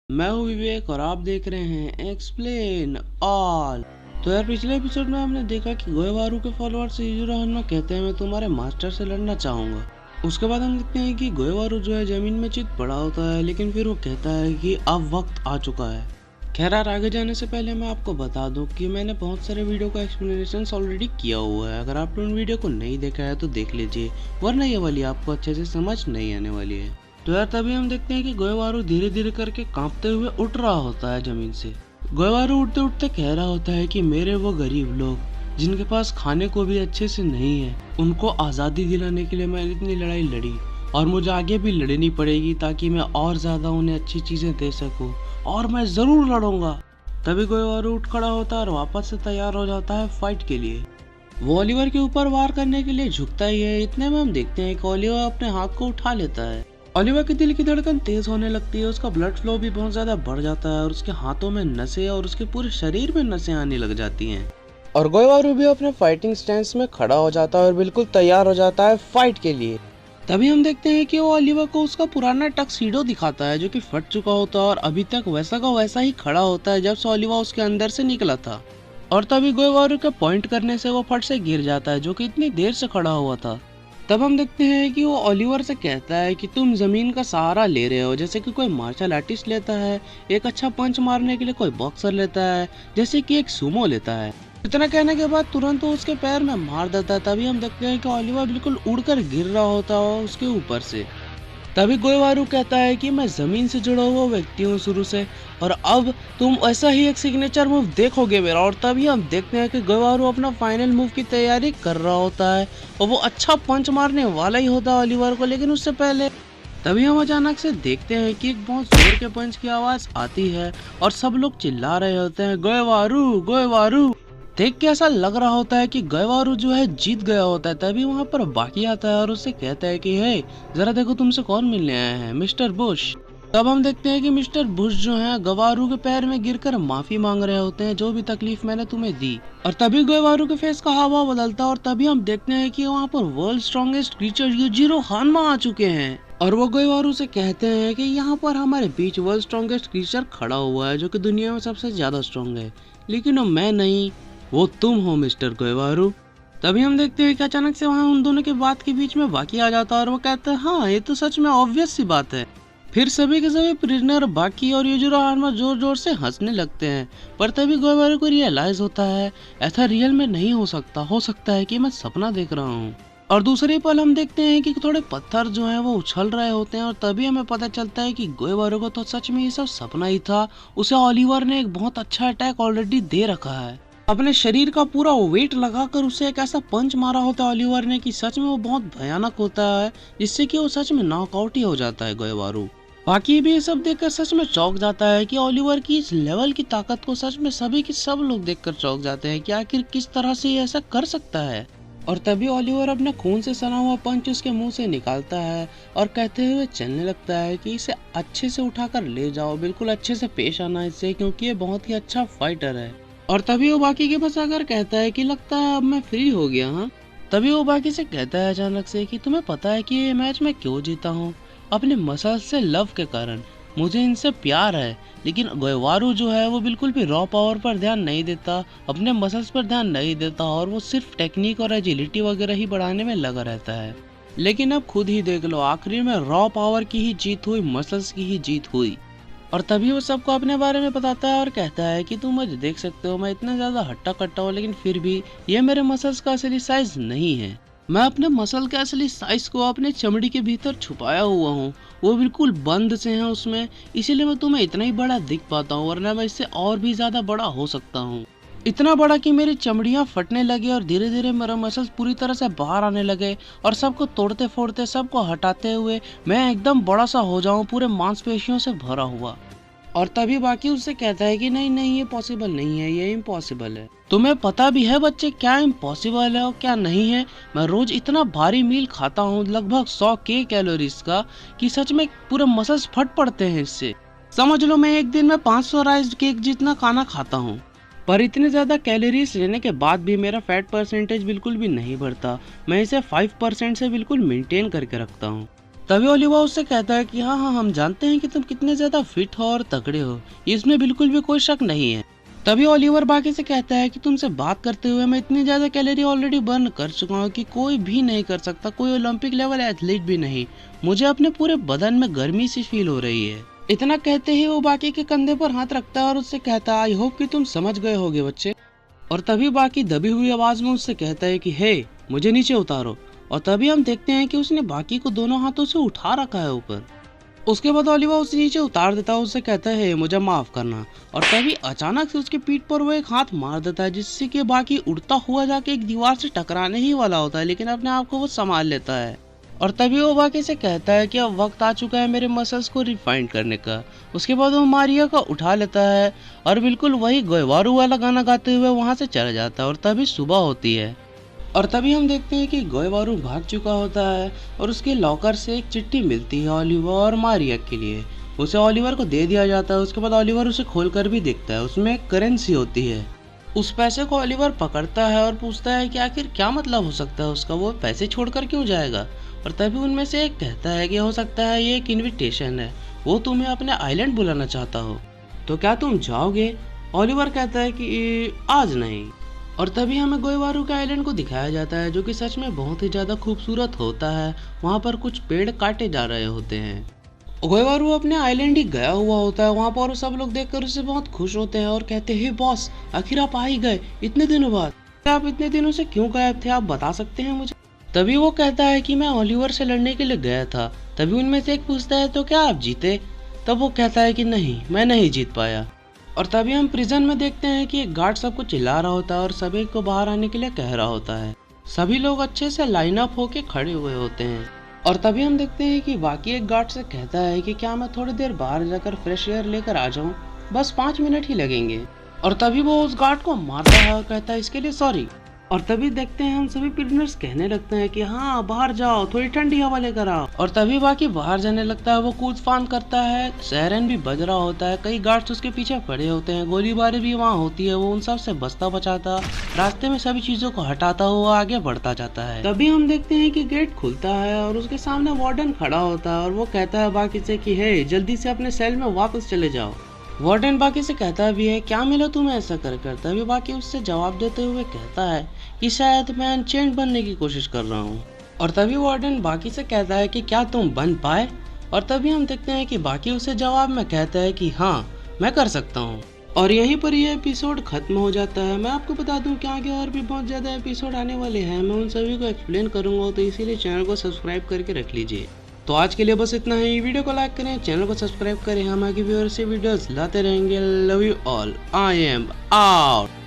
मैं हूँ विवेक और आप देख रहे हैं एक्सप्लेन ऑल। तो यार पिछले एपिसोड में हमने देखा कि गोएवारू के फॉलोअर्स युजुरा हन्मा कहते हैं मैं तुम्हारे मास्टर से लड़ना चाहूंगा। उसके बाद हम देखते हैं कि गोएवारू जो है जमीन में चित पड़ा होता है, लेकिन फिर वो कहता है कि अब वक्त आ चुका है। खैर यार आगे जाने से पहले मैं आपको बता दूं कि मैंने बहुत सारे वीडियो का एक्सप्लेनेशन ऑलरेडी किया हुआ है। अगर आपने उन वीडियो को नहीं देखा है तो देख लीजिए, वरना ये वाली आपको अच्छे से समझ नहीं आने वाली है। तो यार तभी हम देखते हैं कि गोएवारू धीरे धीरे करके कांपते हुए उठ रहा होता है जमीन से। गोएवारू उठते उठते कह रहा होता है कि मेरे वो गरीब लोग जिनके पास खाने को भी अच्छे से नहीं है, उनको आज़ादी दिलाने के लिए मैंने इतनी लड़ाई लड़ी और मुझे आगे भी लड़नी पड़ेगी ताकि मैं और ज़्यादा उन्हें अच्छी चीज़ें दे सकूं, और मैं ज़रूर लड़ूंगा। तभी गोएवारू उठ खड़ा होता है और वापस से तैयार हो जाता है फाइट के लिए। वो ओलिवर के ऊपर वार करने के लिए झुकता ही है। इतने में हम देखते हैं कि ओलिवर अपने हाथ को उठा लेता है। ओलिवर के दिल की धड़कन तेज होने लगती है, उसका ब्लड फ्लो भी बहुत ज्यादा बढ़ जाता है और उसके हाथों में नसें और उसके पूरे शरीर में नसें आने लग जाती हैं। और गोएवारू भी अपने फाइटिंग स्टैंस में खड़ा हो जाता है और बिल्कुल तैयार हो जाता है फाइट के लिए। तभी हम देखते हैं कि वो ओलिवर को उसका पुराना टक्सीडो दिखाता है जो कि फट चुका होता है और अभी तक वैसा का वैसा ही खड़ा होता है जब से ओलिवर उसके अंदर से निकला था। और तभी गोएवारू के पॉइंट करने से वो फट से गिर जाता है जो कि इतनी देर से खड़ा हुआ था। तब हम देखते हैं कि वो ओलिवर से कहता है कि तुम जमीन का सहारा ले रहे हो, जैसे कि कोई मार्शल आर्टिस्ट लेता है। एक अच्छा पंच मारने के लिए कोई बॉक्सर लेता है, जैसे कि एक सुमो लेता है। इतना कहने के बाद तुरंत वो उसके पैर में मार देता है। तभी हम देखते हैं कि ओलिवर बिल्कुल उड़कर गिर रहा होता है उसके ऊपर से। तभी गोएवारू कहता है कि मैं जमीन से जुड़ा हुआ व्यक्ति हूँ शुरू से, और अब तुम ऐसा ही एक सिग्नेचर मूव देखोगे मेरा। और तभी हम देखते हैं कि गोएवारू अपना फाइनल मूव की तैयारी कर रहा होता है और वो अच्छा पंच मारने वाला ही होता है ओलिवर को, लेकिन उससे पहले तभी हम अचानक से देखते हैं कि एक बहुत जोर के पंच की आवाज आती है और सब लोग चिल्ला रहे होते हैं गोएवारू गोएवारू। देख के ऐसा लग रहा होता है कि गोएवारू जो है जीत गया होता है। तभी वहाँ पर बाकी आता है और उससे कहता है कि हे जरा देखो तुमसे कौन मिलने आया है, मिस्टर बुश। तब हम देखते हैं कि मिस्टर बुश जो है गोएवारू के पैर में गिरकर माफी मांग रहे होते हैं जो भी तकलीफ मैंने तुम्हें दी। और तभी गोएवारू के फेस का हाव बदलता है और तभी हम देखते हैं कि वहाँ पर वर्ल्ड स्ट्रॉन्गेस्ट क्रीचर युजिरो हन्मा आ चुके हैं। और वो गोएवारू से कहते हैं कि यहाँ पर हमारे बीच वर्ल्ड स्ट्रॉन्गेस्ट क्रीचर खड़ा हुआ है जो कि दुनिया में सबसे ज्यादा स्ट्रॉन्ग है, लेकिन वो मैं नहीं, वो तुम हो मिस्टर गोएवारू। तभी हम देखते हैं कि अचानक से वहाँ उन दोनों के बात के बीच में बाकी आ जाता है और वो कहता है हाँ ये तो सच में ऑब्वियस सी बात है। फिर सभी के सभी प्रिजनर बाकी और युजिरो हन्मा जोर जोर से हंसने लगते हैं। पर तभी गोएवारू को रियलाइज होता है ऐसा रियल में नहीं हो सकता है कि मैं सपना देख रहा हूँ। और दूसरी पल हम देखते हैं कि थोड़े पत्थर जो हैं वो उछल रहे होते हैं और तभी हमें पता चलता है कि गोएवारू को तो सच में ये सब सपना ही था। उसे ओलिवर ने एक बहुत अच्छा अटैक ऑलरेडी दे रखा है। अपने शरीर का पूरा वेट लगाकर उसे एक ऐसा पंच मारा होता है ओलिवर ने कि सच में वो बहुत भयानक होता है, जिससे कि वो सच में नॉकआउट ही हो जाता है गोएवारू। बाकी भी ये सब देखकर सच में चौंक जाता है कि ओलिवर की इस लेवल की ताकत को सच में सभी के सब लोग देखकर चौंक जाते हैं कि आखिर किस तरह से ये ऐसा कर सकता है। और तभी ओलिवर अपने खून से सना हुआ पंच उसके मुंह से निकालता है और कहते हुए चलने लगता है कि इसे अच्छे से उठाकर ले जाओ, बिल्कुल अच्छे से पेश आना इससे, क्योंकि ये बहुत ही अच्छा फाइटर है। और तभी वो बाकी के पास आकर कहता है कि लगता है अब मैं फ्री हो गया। हाँ, तभी वो बाकी से कहता है अचानक से कि तुम्हें पता है कि ये मैच मैं क्यों जीता हूँ? अपने मसल्स से लव के कारण, मुझे इनसे प्यार है। लेकिन गोएवारू जो है वो बिल्कुल भी रॉ पावर पर ध्यान नहीं देता, अपने मसल्स पर ध्यान नहीं देता और वो सिर्फ टेक्निक और एजिलिटी वगैरह ही बढ़ाने में लगा रहता है। लेकिन अब खुद ही देख लो, आखिर में रॉ पावर की ही जीत हुई, मसल्स की ही जीत हुई। और तभी वो सबको अपने बारे में बताता है और कहता है कि तुम मुझे देख सकते हो, मैं इतना ज्यादा हट्टा कट्टा हूँ, लेकिन फिर भी ये मेरे मसल्स का असली साइज नहीं है। मैं अपने मसल के असली साइज को अपने चमड़ी के भीतर छुपाया हुआ हूँ, वो बिल्कुल बंद से हैं उसमें, इसीलिए मैं तुम्हें इतना ही बड़ा दिख पाता हूँ, वरना मैं इससे और भी ज्यादा बड़ा हो सकता हूँ। इतना बड़ा कि मेरी चमड़ियाँ फटने लगी और धीरे धीरे मेरा मसल्स पूरी तरह से बाहर आने लगे और सबको तोड़ते फोड़ते, सबको हटाते हुए मैं एकदम बड़ा सा हो जाऊं, पूरे मांसपेशियों से भरा हुआ। और तभी बाकी उससे कहता है कि नहीं नहीं, ये पॉसिबल नहीं है, ये इम्पॉसिबल है। तुम्हें पता भी है बच्चे क्या इम्पॉसिबल है और क्या नहीं है? मैं रोज इतना भारी मील खाता हूँ, लगभग 100 कैलोरीज का, कि सच में पूरे मसल्स फट पड़ते हैं इससे। समझ लो मैं एक दिन में 500 राइस केक जितना खाना खाता हूँ, पर इतने ज़्यादा कैलोरीज लेने के बाद भी मेरा फैट परसेंटेज बिल्कुल भी नहीं बढ़ता। मैं इसे 5% से बिल्कुल मेंटेन करके रखता हूँ। तभी ओलिवर उससे कहता है कि हाँ हाँ, हम जानते हैं कि तुम कितने ज्यादा फिट हो और तगड़े हो, इसमें बिल्कुल भी कोई शक नहीं है। तभी ओलिवर बाकी से कहता है कि तुमसे बात करते हुए मैं इतनी ज्यादा कैलोरी ऑलरेडी बर्न कर चुका हूँ कि कोई भी नहीं कर सकता, कोई ओलंपिक लेवल एथलीट भी नहीं। मुझे अपने पूरे बदन में गर्मी सी फील हो रही है। इतना कहते ही वो बाकी के कंधे पर हाथ रखता है और उससे कहता है आई होप कि तुम समझ गए होगे बच्चे। और तभी बाकी दबी हुई आवाज में उससे कहता है कि हे, मुझे नीचे उतारो। और तभी हम देखते हैं कि उसने बाकी को दोनों हाथों से उठा रखा है ऊपर। उसके बाद ओलिवर उसे नीचे उतार देता है, उससे कहता है मुझे माफ करना। और तभी अचानक से उसकी पीठ पर वो एक हाथ मार देता है, जिससे कि बाकी उड़ता हुआ जाके एक दीवार से टकराने ही वाला होता है, लेकिन अपने आप को वो संभाल लेता है। और तभी वो बाकी से कहता है कि अब वक्त आ चुका है मेरे मसल्स को रिफाइन करने का। उसके बाद वो मारिया को उठा लेता है और बिल्कुल वही गोयवारू वाला गाना गाते हुए वहां से चला जाता है। और तभी सुबह होती है और तभी हम देखते हैं कि गोयवारू भाग चुका होता है और उसके लॉकर से एक चिट्ठी मिलती है ओलिवर और मारिया के लिए। उसे ओलिवर को दे दिया जाता है। उसके बाद ओलिवर उसे खोलकर भी देखता है, उसमें एक करेंसी होती है। उस पैसे को ओलिवर पकड़ता है और पूछता है कि आखिर क्या मतलब हो सकता है उसका, वो पैसे छोड़कर क्यों जाएगा। और तभी उनमें से एक कहता है कि हो सकता है ये एक इनविटेशन है, वो तुम्हें अपने आइलैंड बुलाना चाहता हो, तो क्या तुम जाओगे। ओलिवर कहता है कि आज नहीं। और तभी हमें गोयवारू के आइलैंड को दिखाया जाता है, जो कि सच में बहुत ही ज्यादा खूबसूरत होता है। वहाँ पर कुछ पेड़ काटे जा रहे होते हैं। गोयवारू अपने आइलैंड ही गया हुआ होता है वहाँ पर, सब लोग देखकर उससे बहुत खुश होते हैं और कहते हैं बॉस, आखिर आप आ ही गए इतने दिनों बाद। आप इतने दिनों से क्यों गायब थे, आप बता सकते हैं मुझे। तभी वो कहता है कि मैं ओलिवर से लड़ने के लिए गया था। तभी उनमें से एक पूछता है तो क्या आप जीते। तब वो कहता है कि नहीं, मैं नहीं जीत पाया। और तभी हम प्रिजन में देखते हैं कि एक गार्ड सबको चिल्ला रहा होता है और सभी को बाहर आने के लिए कह रहा होता है। सभी लोग अच्छे से लाइन अप होके खड़े हुए होते हैं। और तभी हम देखते हैं कि बाकी एक गार्ड से कहता है कि क्या मैं थोड़ी देर बाहर जाकर फ्रेश एयर लेकर आ जाऊं, बस 5 मिनट ही लगेंगे। और तभी वो उस गार्ड को मारता है और कहता है इसके लिए सॉरी। और तभी देखते हैं हम सभी प्रिजनर्स कहने लगते हैं कि हाँ बाहर जाओ, थोड़ी ठंडी हवा लेकर आओ। और तभी बाकी बाहर जाने लगता है, वो कूद फान करता है, सायरन भी बज रहा होता है, कई गार्ड्स उसके पीछे पड़े होते हैं, गोलीबारी भी वहाँ होती है। वो उन सब से बचता बचाता रास्ते में सभी चीजों को हटाता हुआ आगे बढ़ता जाता है। तभी हम देखते हैं कि गेट खुलता है और उसके सामने वार्डन खड़ा होता है और वो कहता है बाकी से कि हे, जल्दी से अपने सेल में वापस चले जाओ। वार्डन बाकी से कहता भी है क्या मिला तुम्हें ऐसा कर कर। तभी बाकी उससे जवाब देते हुए कहता है कि शायद मैं अनचेंड बनने की कोशिश कर रहा हूँ। और तभी वार्डन बाकी से कहता है कि क्या तुम बन पाए। और तभी हम देखते हैं कि बाकी उसे जवाब में कहता है कि हाँ मैं कर सकता हूँ। और यहीं पर यह एपिसोड खत्म हो जाता है। मैं आपको बता दूं कि आगे और भी बहुत ज़्यादा एपिसोड आने वाले हैं, मैं उन सभी को एक्सप्लेन करूंगा, तो इसीलिए चैनल को सब्सक्राइब करके रख लीजिए। तो आज के लिए बस इतना ही। वीडियो को लाइक करें, चैनल को सब्सक्राइब करें, हम आगे भी और से वीडियोस लाते रहेंगे। Love you all, I am out.